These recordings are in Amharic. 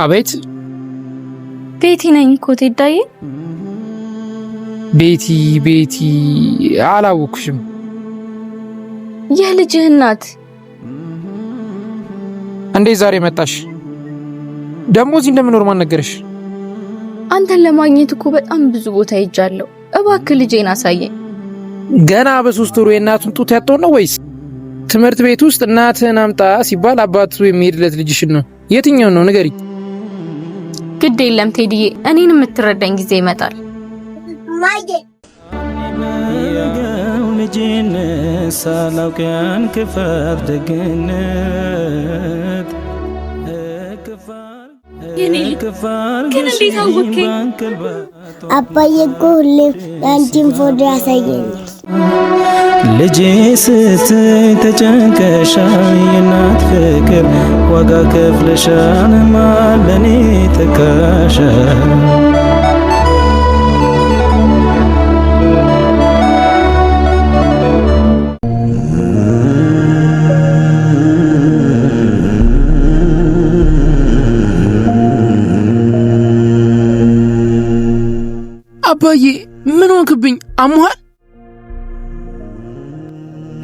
አቤት ቤቲ ነኝ እኮ ቴዳዬ። ቤቲ አላወኩሽም። የልጅህ እናት። እንዴት ዛሬ መጣሽ? ደሞ እዚህ እንደምኖር ማን ነገረሽ? አንተን ለማግኘት እኮ በጣም ብዙ ቦታ ሄጃለሁ። እባክህ ልጄን አሳየኝ። ገና በ3 ወሩ የእናቱን ጡት ያጣው ነው ወይስ ትምህርት ቤት ውስጥ እናትህን አምጣ ሲባል አባቱ የሚሄድለት ልጅሽን ነው? የትኛው ነው ንገሪኝ። ግድ የለም ቴዲዬ፣ እኔን የምትረዳኝ ጊዜ ይመጣል። ማዬ ልጄን ሳላውቅያን ክፋት ደግነት ግን እንዴት አወቅኝ? አባዬ እኮ ሁሌ አንቺን ፎቶ ያሳየኛል። ልጄ ስትተጨንቀሻል የእናት ፍቅር ዋጋ ከፍለሻል ማለኔ ተካሻል። አባዬ ምን ሆንክብኝ? አሞሃል?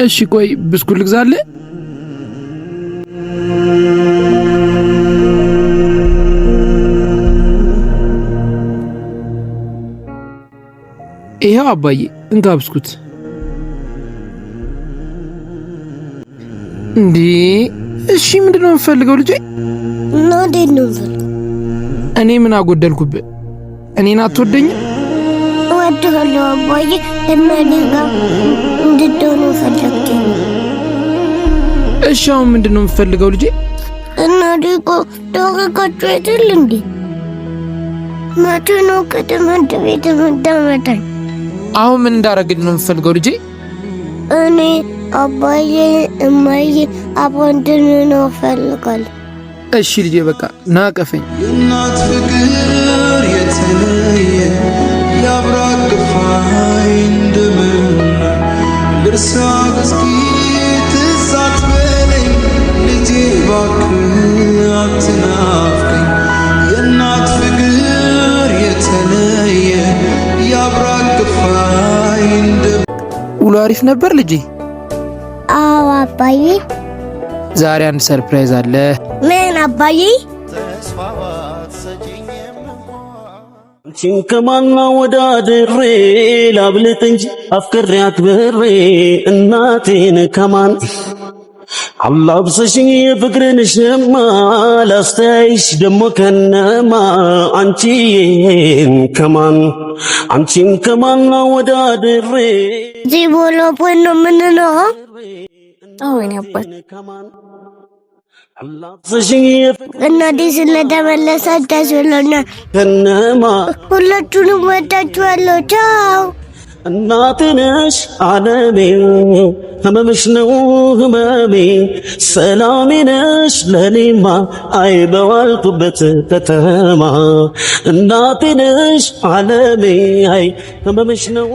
እሺ ቆይ ብስኩት ልግዛልህ? ይሄው አባዬ እንካ ብስኩት። እንዴ እሺ ምንድነው የምፈልገው ልጄ? እንዴት ነው? እኔ ምን አጎደልኩብህ? እኔን አትወደኝም? እወድሃለሁ አባዬ። እናቴ ጋር እንድትሆኑ ፈለግኩ። እሺ አሁን ምንድነው የምፈልገው ልጄ? እናቴ እኮ ዶክተር አይደል እንዴ? መቼ ነው ከትምህርት ቤት የምታመጣኝ? አሁን ምን እንዳደረግልህ ነው የምፈልገው ልጄ? እኔ አባዬ እማዬ አባንተን ነው እፈልጋለሁ። እሺ ልጄ በቃ ናቀፈኝ። እናት ፍቅር የተለየ ያብራቅፋይ እንደምን ልርሳ እስኪ ትዛት በለኝ ልጄ እባክህ አትናፍቀኝ። የእናት ፍቅር የተለየ ያብራቅፋይ እንደምን። ውሎ አሪፍ ነበር ልጄ? አዎ አባዬ። ዛሬ አንድ ሰርፕራይዝ አለ። ምን አባዬ? አንቺን ከማና ወዳድሬ ላብልጥ እንጂ አፍቅሬያት በሬ እናቴን ከማን አላብሰሽኝ የፍቅርን ሸማ ላስተያይሽ ደሞ ከነማ አንቺን ከማና ወዳድሬ ዚቦሎ ፖኖ ምን ነው? አዎ የኔ አባት እናቴ ስለተመለሰች ደስ ብሎኛል። ከነማ ሁላችሁንም ወዳችኋለሁ። ቻው። እናቴ ነሽ ዓለሜ ህመምሽ ነው ህመሜ ሰላሜ ነሽ ለኔማ አይ በዋልኩበት ከተማ እናቴ ነሽ ዓለሜ አይ ህመምሽ ነው